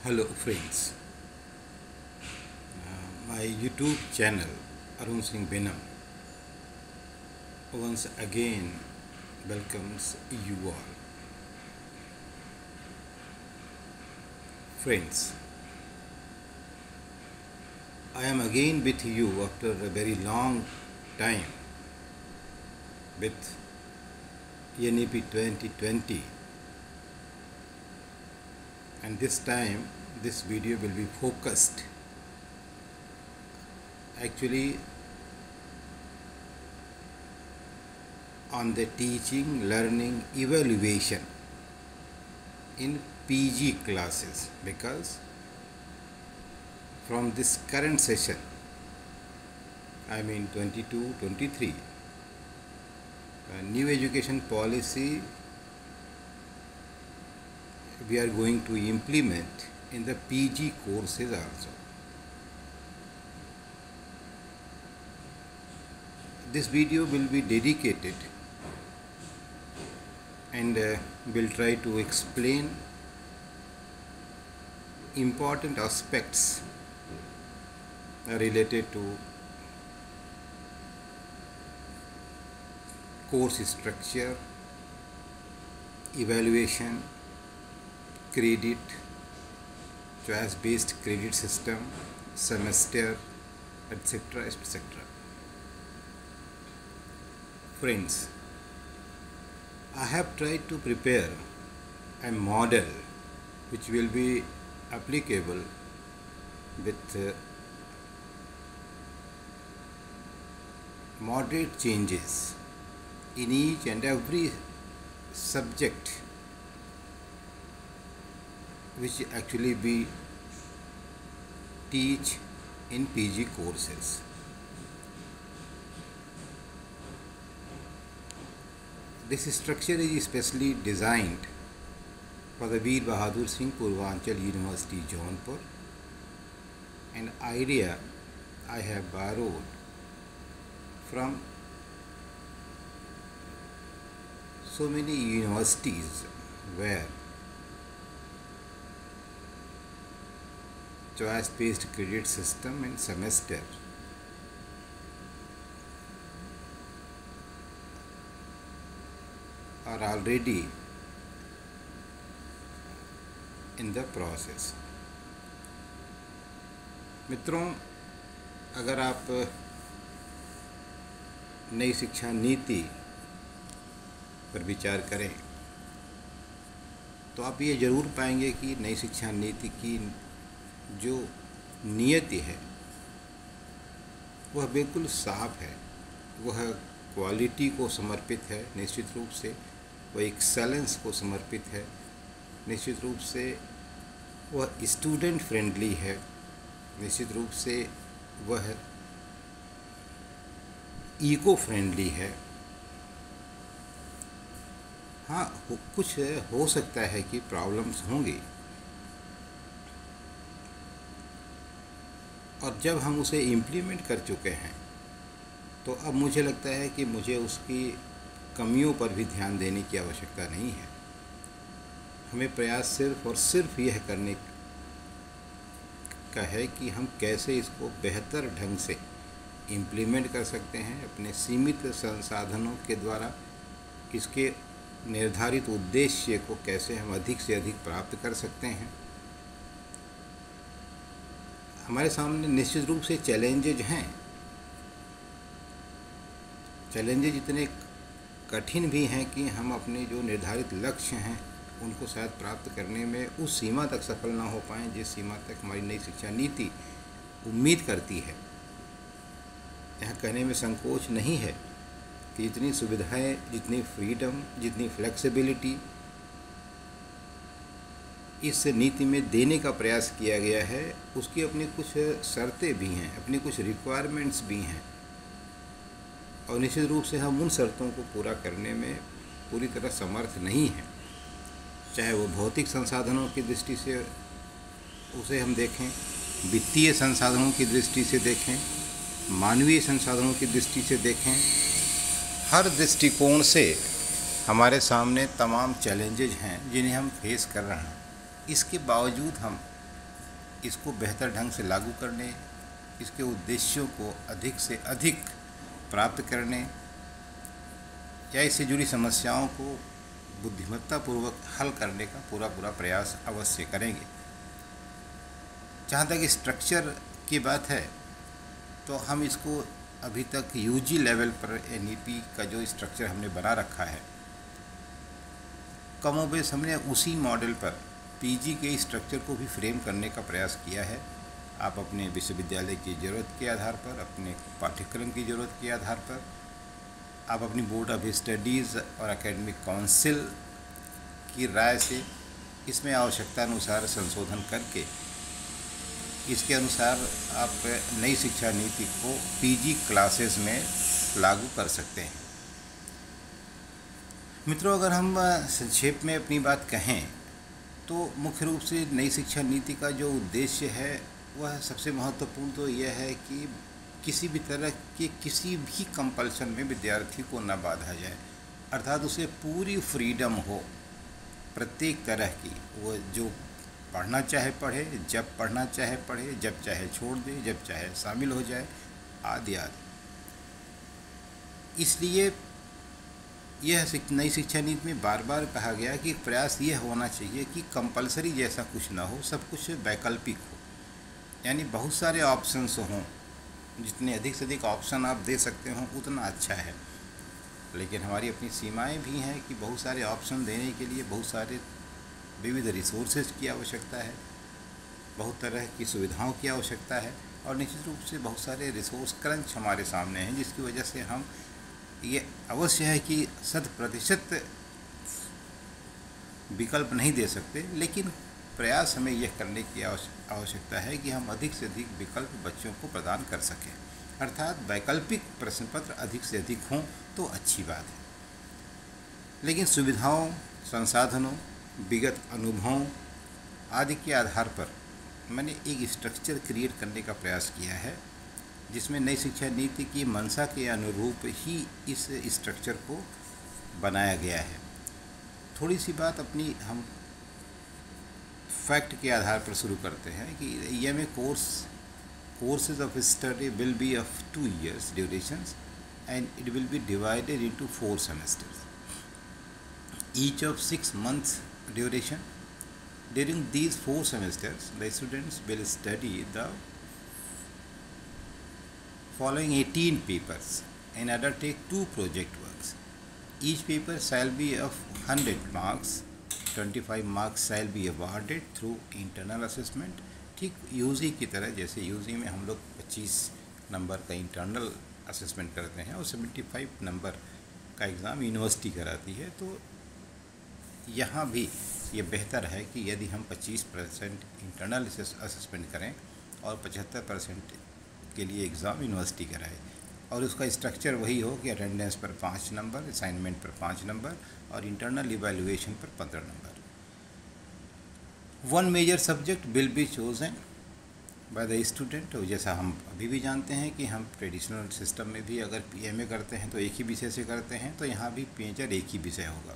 Hello friends, my YouTube channel Arun Singh Benam once again welcomes you all. Friends, I am again with you after a very long time with NEP 2020, and this time this video will be focused actually on the teaching, learning, evaluation in PG classes, because from this current session, I mean 22-23, new education policy we are going to implement in the PG courses also. This video will be dedicated and will try to explain important aspects related to course structure, evaluation, credit, choice-based credit system, semester, etc. etc. Friends, I have tried to prepare a model which will be applicable with moderate changes in each and every subject which actually we teach in PG courses. This structure is specially designed for the Veer Bahadur Singh Purvanchal University, Jaunpur. An idea I have borrowed from so many universities where choice-based credit system and semester are already in the process. मित्रों, अगर आप नई शिक्षा नीति पर विचार करें तो आप ये ज़रूर पाएंगे कि नई शिक्षा नीति की जो नियति है वह बिल्कुल साफ है, वह क्वालिटी को समर्पित है, निश्चित रूप से वह एक्सेलेंस को समर्पित है, निश्चित रूप से वह स्टूडेंट फ्रेंडली है, निश्चित रूप से वह इको फ्रेंडली है। हाँ, कुछ हो सकता है कि प्रॉब्लम्स होंगी, और जब हम उसे इम्प्लीमेंट कर चुके हैं तो अब मुझे लगता है कि मुझे उसकी कमियों पर भी ध्यान देने की आवश्यकता नहीं है। हमें प्रयास सिर्फ और सिर्फ यह करने का है कि हम कैसे इसको बेहतर ढंग से इम्प्लीमेंट कर सकते हैं, अपने सीमित संसाधनों के द्वारा इसके निर्धारित उद्देश्य को कैसे हम अधिक से अधिक प्राप्त कर सकते हैं। हमारे सामने निश्चित रूप से चैलेंजेज हैं, चैलेंजेज इतने कठिन भी हैं कि हम अपने जो निर्धारित लक्ष्य हैं उनको शायद प्राप्त करने में उस सीमा तक सफल ना हो पाएँ जिस सीमा तक हमारी नई शिक्षा नीति उम्मीद करती है। यहाँ कहने में संकोच नहीं है कि जितनी सुविधाएं, जितनी फ्रीडम, जितनी फ्लेक्सिबिलिटी इस नीति में देने का प्रयास किया गया है, उसकी अपनी कुछ शर्तें भी हैं, अपनी कुछ रिक्वायरमेंट्स भी हैं, और निश्चित रूप से हम उन शर्तों को पूरा करने में पूरी तरह समर्थ नहीं हैं। चाहे वो भौतिक संसाधनों की दृष्टि से उसे हम देखें, वित्तीय संसाधनों की दृष्टि से देखें, मानवीय संसाधनों की दृष्टि से देखें, हर दृष्टिकोण से हमारे सामने तमाम चैलेंजेज हैं जिन्हें हम फेस कर रहे हैं। इसके बावजूद हम इसको बेहतर ढंग से लागू करने, इसके उद्देश्यों को अधिक से अधिक प्राप्त करने या इससे जुड़ी समस्याओं को बुद्धिमत्तापूर्वक हल करने का पूरा प्रयास अवश्य करेंगे। जहाँ तक स्ट्रक्चर की बात है तो हम इसको अभी तक यूजी लेवल पर एनईपी का जो स्ट्रक्चर हमने बना रखा है, कमोबेश हमने उसी मॉडल पर पीजी के स्ट्रक्चर को भी फ्रेम करने का प्रयास किया है। आप अपने विश्वविद्यालय की ज़रूरत के आधार पर, अपने पाठ्यक्रम की ज़रूरत के आधार पर, आप अपनी बोर्ड ऑफ स्टडीज़ और एकेडमिक काउंसिल की राय से इसमें आवश्यकता अनुसार संशोधन करके इसके अनुसार आप नई शिक्षा नीति को पीजी क्लासेस में लागू कर सकते हैं। मित्रों, अगर हम संक्षेप में अपनी बात कहें तो मुख्य रूप से नई शिक्षा नीति का जो उद्देश्य है वह सबसे महत्वपूर्ण तो यह है कि किसी भी तरह के किसी भी कंपल्शन में विद्यार्थी को न बाधा जाए, अर्थात उसे पूरी फ्रीडम हो प्रत्येक तरह की। वो जो पढ़ना चाहे पढ़े, जब पढ़ना चाहे पढ़े, जब चाहे छोड़ दे, जब चाहे शामिल हो जाए, आदि आदि। इसलिए यह नई शिक्षा नीति में बार बार कहा गया कि प्रयास यह होना चाहिए कि कंपलसरी जैसा कुछ ना हो, सब कुछ वैकल्पिक हो, यानी बहुत सारे ऑप्शंस हों। जितने अधिक से अधिक ऑप्शन आप दे सकते हो उतना अच्छा है, लेकिन हमारी अपनी सीमाएं भी हैं कि बहुत सारे ऑप्शन देने के लिए बहुत सारे विविध रिसोर्सेज की आवश्यकता है, बहुत तरह की सुविधाओं की आवश्यकता है, और निश्चित रूप से बहुत सारे रिसोर्स क्रंच हमारे सामने हैं, जिसकी वजह से हम ये अवश्य है कि 100% विकल्प नहीं दे सकते, लेकिन प्रयास हमें यह करने की आवश्यकता है कि हम अधिक से अधिक विकल्प बच्चों को प्रदान कर सकें, अर्थात वैकल्पिक प्रश्न पत्र अधिक से अधिक हों तो अच्छी बात है। लेकिन सुविधाओं, संसाधनों, विगत अनुभवों आदि के आधार पर मैंने एक स्ट्रक्चर क्रिएट करने का प्रयास किया है, जिसमें नई शिक्षा नीति की मंशा के अनुरूप ही इस स्ट्रक्चर को बनाया गया है। थोड़ी सी बात अपनी हम फैक्ट के आधार पर शुरू करते हैं कि EMA courses of study will be of 2 years durations and it will be divided into 4 semesters, each of 6 months duration. During these 4 semesters, the students will study the following 18 papers and undertake 2 project works. Each paper shall be of 100 marks. 25 marks shall be awarded through internal assessment. ठीक UG की तरह, जैसे UG में हम लोग 25 number का internal assessment करते हैं और 75 नंबर का एग्ज़ाम यूनिवर्सिटी कराती है, तो यहाँ भी ये बेहतर है कि यदि हम 25% इंटरनल असेसमेंट करें और 75% के लिए एग्ज़ाम यूनिवर्सिटी कराए, और उसका स्ट्रक्चर वही हो कि अटेंडेंस पर 5 नंबर, असाइनमेंट पर 5 नंबर और इंटरनल इवैल्यूएशन पर 15 number. 1 major subject will be chosen by the student. जैसा हम अभी भी जानते हैं कि हम ट्रेडिशनल सिस्टम में भी अगर PMA करते हैं तो एक ही विषय से करते हैं, तो यहाँ भी मेजर एक ही विषय होगा।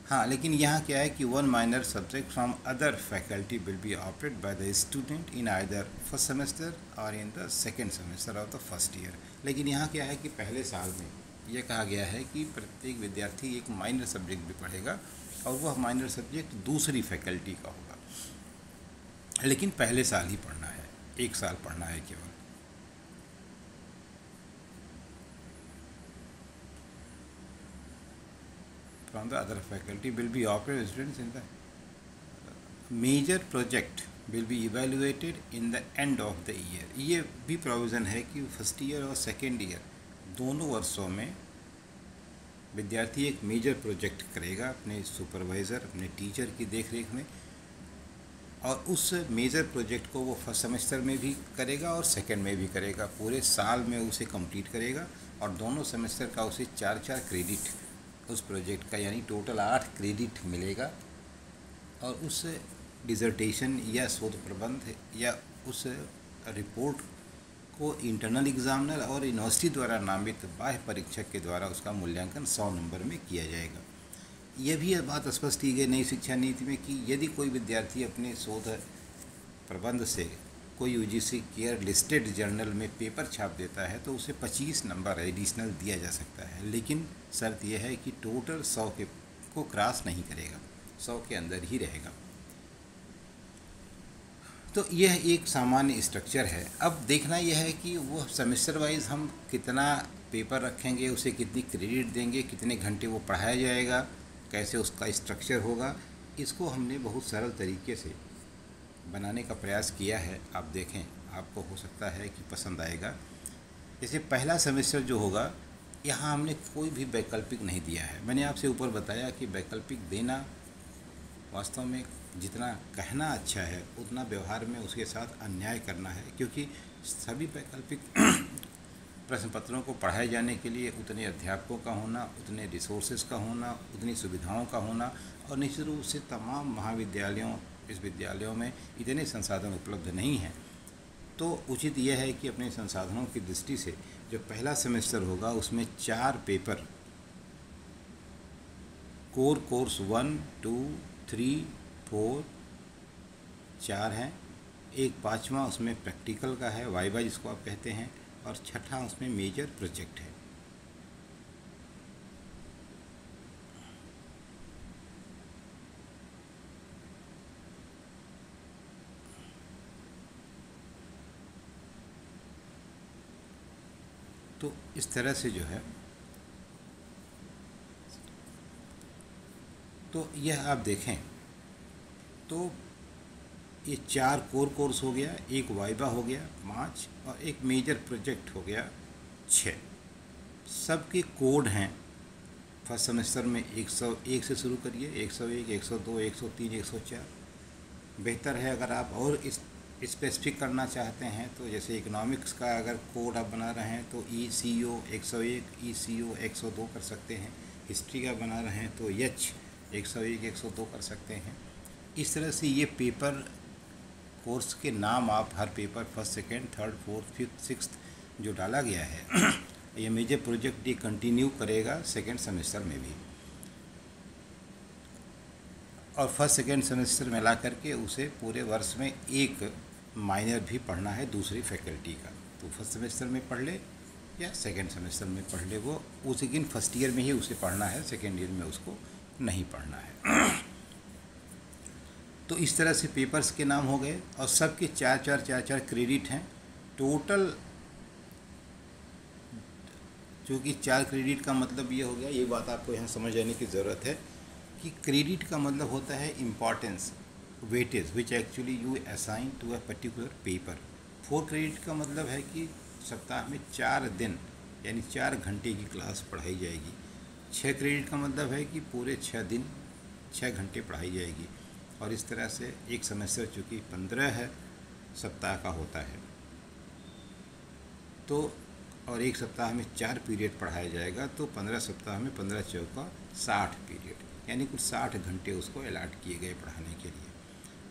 हाँ, लेकिन यहाँ क्या है कि 1 minor subject from other faculty will be opted by the student in either first semester और in the second semester of the first year. लेकिन यहाँ क्या है कि पहले साल में यह कहा गया है कि प्रत्येक विद्यार्थी एक माइनर सब्जेक्ट भी पढ़ेगा और वह माइनर सब्जेक्ट दूसरी फैकल्टी का होगा, लेकिन पहले साल ही पढ़ना है, 1 साल पढ़ना है केवल। From the other faculty will be operated students in the major project will be evaluated in the end of the year। ये भी प्रोविज़न है कि फर्स्ट ईयर और सेकेंड ईयर दोनों वर्षों में विद्यार्थी एक मेजर प्रोजेक्ट करेगा अपने सुपरवाइज़र, अपने टीचर की देखरेख में, और उस मेजर प्रोजेक्ट को वो फर्स्ट सेमेस्टर में भी करेगा और सेकेंड में भी करेगा, पूरे साल में उसे कंप्लीट करेगा, और दोनों सेमेस्टर का उसे 4-4 क्रेडिट उस प्रोजेक्ट का, यानी टोटल 8 क्रेडिट मिलेगा, और उस डिसर्टेशन या शोध प्रबंध या उस रिपोर्ट को इंटरनल एग्जामिनर और यूनिवर्सिटी द्वारा नामित बाह्य परीक्षक के द्वारा उसका मूल्यांकन 100 नंबर में किया जाएगा। यह भी बात स्पष्ट की गई नई शिक्षा नीति में कि यदि कोई विद्यार्थी अपने शोध प्रबंध से कोई यूजीसी केयर लिस्टेड जर्नल में पेपर छाप देता है तो उसे 25 नंबर एडिशनल दिया जा सकता है, लेकिन शर्त यह है कि टोटल 100 के को क्रॉस नहीं करेगा, 100 के अंदर ही रहेगा। तो यह एक सामान्य स्ट्रक्चर है। अब देखना यह है कि वो सेमेस्टर वाइज हम कितना पेपर रखेंगे, उसे कितनी क्रेडिट देंगे, कितने घंटे वो पढ़ाया जाएगा, कैसे उसका स्ट्रक्चर होगा। इसको हमने बहुत सरल तरीके से बनाने का प्रयास किया है। आप देखें, आपको हो सकता है कि पसंद आएगा। जैसे पहला सेमेस्टर जो होगा, यहाँ हमने कोई भी वैकल्पिक नहीं दिया है। मैंने आपसे ऊपर बताया कि वैकल्पिक देना वास्तव में जितना कहना अच्छा है उतना व्यवहार में उसके साथ अन्याय करना है, क्योंकि सभी वैकल्पिक प्रश्न पत्रों को पढ़ाए जाने के लिए उतने अध्यापकों का होना, उतने रिसोर्सेज का होना, उतनी सुविधाओं का होना और निश्चित रूप से तमाम महाविद्यालयों विश्वविद्यालयों में इतने संसाधन उपलब्ध नहीं हैं। तो उचित यह है कि अपने संसाधनों की दृष्टि से जो पहला सेमेस्टर होगा उसमें 4 पेपर कोर्स 1, 2, 3, 4 4 हैं। एक 5वां उसमें प्रैक्टिकल का है, वाइवा जिसको आप कहते हैं, और 6ठा उसमें मेजर प्रोजेक्ट है। तो इस तरह से जो है, तो यह आप देखें तो ये 4 कोर्स हो गया, एक वाइवा हो गया 5 और एक मेजर प्रोजेक्ट हो गया 6। सबके कोड हैं। फर्स्ट सेमेस्टर में 101 से शुरू करिए, 101, 102, 103, 104। बेहतर है अगर आप और इस स्पेसिफिक करना चाहते हैं तो जैसे इकोनॉमिक्स का अगर कोड आप बना रहे हैं तो ECO 101, ECO 102 कर सकते हैं। हिस्ट्री का बना रहे हैं तो H 101, 102 कर सकते हैं। इस तरह से ये पेपर कोर्स के नाम आप हर paper first, second, third, fourth, fifth, sixth जो डाला गया है ये मेजर प्रोजेक्ट ये कंटिन्यू करेगा सेकेंड सेमेस्टर में भी, और फर्स्ट सेकेंड सेमेस्टर में ला करके उसे पूरे वर्ष में एक माइनर भी पढ़ना है दूसरी फैकल्टी का। तो फर्स्ट सेमेस्टर में पढ़ ले या सेकेंड सेमेस्टर में पढ़ ले, वो उसी दिन फर्स्ट ईयर में ही उसे पढ़ना है, सेकेंड ईयर में उसको नहीं पढ़ना है। तो इस तरह से पेपर्स के नाम हो गए और सबके 4 क्रेडिट हैं टोटल। चूँकि 4 क्रेडिट का मतलब ये हो गया, ये बात आपको यहाँ समझ आने की ज़रूरत है कि क्रेडिट का मतलब होता है importance, weightage which actually you assign to a particular paper. 4 credit का मतलब है कि सप्ताह में 4 दिन यानी 4 घंटे की क्लास पढ़ाई जाएगी। 6 क्रेडिट का मतलब है कि पूरे 6 दिन 6 घंटे पढ़ाई जाएगी। और इस तरह से एक सेमेस्टर चूँकि 15 सप्ताह का होता है तो, और एक सप्ताह में 4 पीरियड पढ़ाया जाएगा, तो 15 सप्ताह में 15 चौका 60 पीरियड, यानी कुछ 60 घंटे उसको अलाट किए गए पढ़ाने के लिए।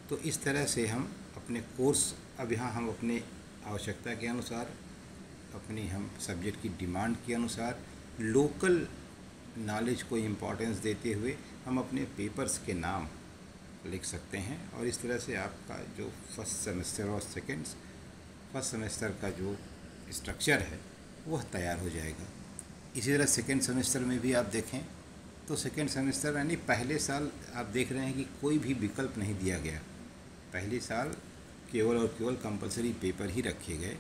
तो इस तरह से हम अपने कोर्स, अब यहाँ हम अपने आवश्यकता के अनुसार, अपनी हम सब्जेक्ट की डिमांड के अनुसार लोकल नॉलेज को इम्पोर्टेंस देते हुए हम अपने पेपर्स के नाम लिख सकते हैं। और इस तरह से आपका जो फर्स्ट सेमेस्टर और फर्स्ट सेमेस्टर का जो स्ट्रक्चर है वह तैयार हो जाएगा। इसी तरह सेकेंड सेमेस्टर में भी आप देखें तो सेकेंड सेमेस्टर यानी पहले साल आप देख रहे हैं कि कोई भी विकल्प नहीं दिया गया। पहले साल केवल और केवल कंपलसरी पेपर ही रखे गए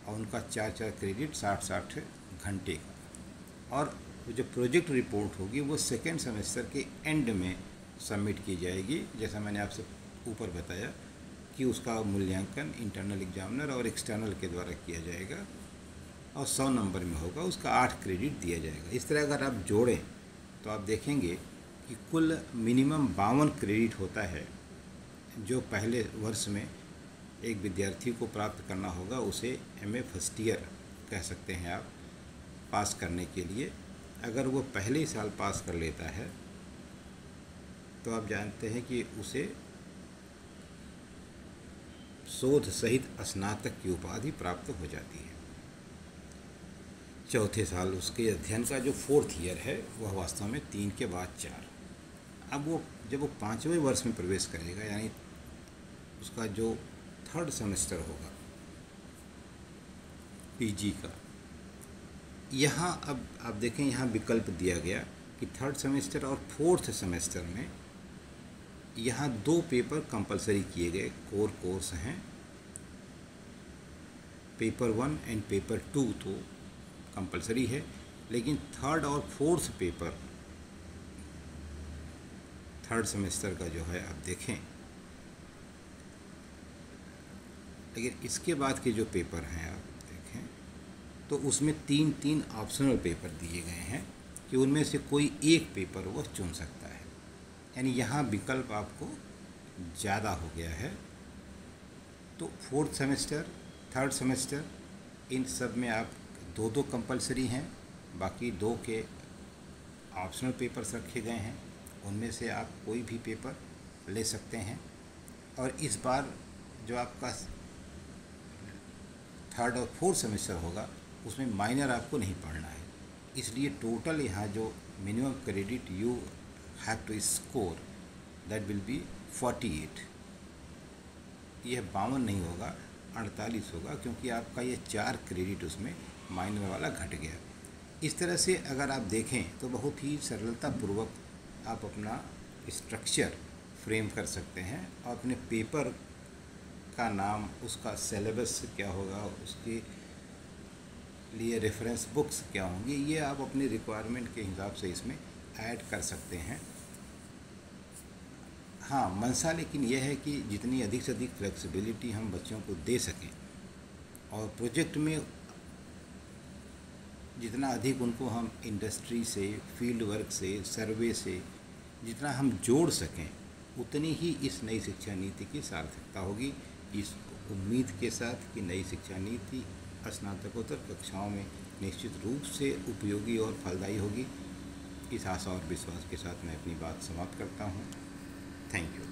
और उनका 4 क्रेडिट 60 घंटे का। और जो प्रोजेक्ट रिपोर्ट होगी वो सेकेंड सेमेस्टर के एंड में सबमिट की जाएगी। जैसा मैंने आपसे ऊपर बताया कि उसका मूल्यांकन इंटरनल एग्जामिनर और एक्सटर्नल के द्वारा किया जाएगा और 100 नंबर में होगा, उसका 8 क्रेडिट दिया जाएगा। इस तरह अगर आप जोड़ें तो आप देखेंगे कि कुल मिनिमम 52 क्रेडिट होता है जो पहले वर्ष में एक विद्यार्थी को प्राप्त करना होगा। उसे MA फर्स्ट ईयर कह सकते हैं आप, पास करने के लिए। अगर वो पहले ही साल पास कर लेता है तो आप जानते हैं कि उसे शोध सहित स्नातक की उपाधि प्राप्त हो जाती है। चौथे साल उसके अध्ययन का जो 4th ईयर है वह वास्तव में 3 के बाद 4। अब वो जब वो 5वें वर्ष में प्रवेश करेगा, यानी उसका जो थर्ड सेमेस्टर होगा पीजी का, यहाँ अब आप देखें यहाँ विकल्प दिया गया कि थर्ड सेमेस्टर और फोर्थ सेमेस्टर में यहाँ 2 पेपर कंपलसरी किए गए, कोर कोर्स हैं। पेपर 1 एंड पेपर 2 तो कंपलसरी है, लेकिन थर्ड और फोर्थ पेपर थर्ड सेमेस्टर का जो है आप देखें, लेकिन इसके बाद के जो पेपर हैं आप देखें तो उसमें 3 ऑप्शनल पेपर दिए गए हैं कि उनमें से कोई एक पेपर वो चुन सकता है। यानी यहाँ विकल्प आपको ज़्यादा हो गया है। तो फोर्थ सेमेस्टर, थर्ड सेमेस्टर, इन सब में आप 2 कंपलसरी हैं, बाकी 2 के ऑप्शनल पेपर्स रखे गए हैं, उनमें से आप कोई भी पेपर ले सकते हैं। और इस बार जो आपका थर्ड और फोर्थ सेमेस्टर होगा उसमें माइनर आपको नहीं पढ़ना है, इसलिए टोटल यहाँ जो minimum credit you have to score that will be 48। यह 52 नहीं होगा, 48 होगा, क्योंकि आपका ये 4 क्रेडिट उसमें माइनर वाला घट गया। इस तरह से अगर आप देखें तो बहुत ही सरलतापूर्वक आप अपना स्ट्रक्चर फ्रेम कर सकते हैं और अपने पेपर का नाम, उसका सिलेबस क्या होगा, उसके लिए रेफरेंस बुक्स क्या होंगी, ये आप अपनी रिक्वायरमेंट के हिसाब से इसमें ऐड कर सकते हैं। हाँ, मंशा लेकिन यह है कि जितनी अधिक से अधिक फ्लेक्सिबिलिटी हम बच्चों को दे सकें और प्रोजेक्ट में जितना अधिक उनको हम इंडस्ट्री से, फील्ड वर्क से, सर्वे से जितना हम जोड़ सकें, उतनी ही इस नई शिक्षा नीति की सार्थकता होगी। इस उम्मीद के साथ कि नई शिक्षा नीति स्नातकोत्तर कक्षाओं में निश्चित रूप से उपयोगी और फलदायी होगी, इस आशा और विश्वास के साथ मैं अपनी बात समाप्त करता हूँ। Thank you.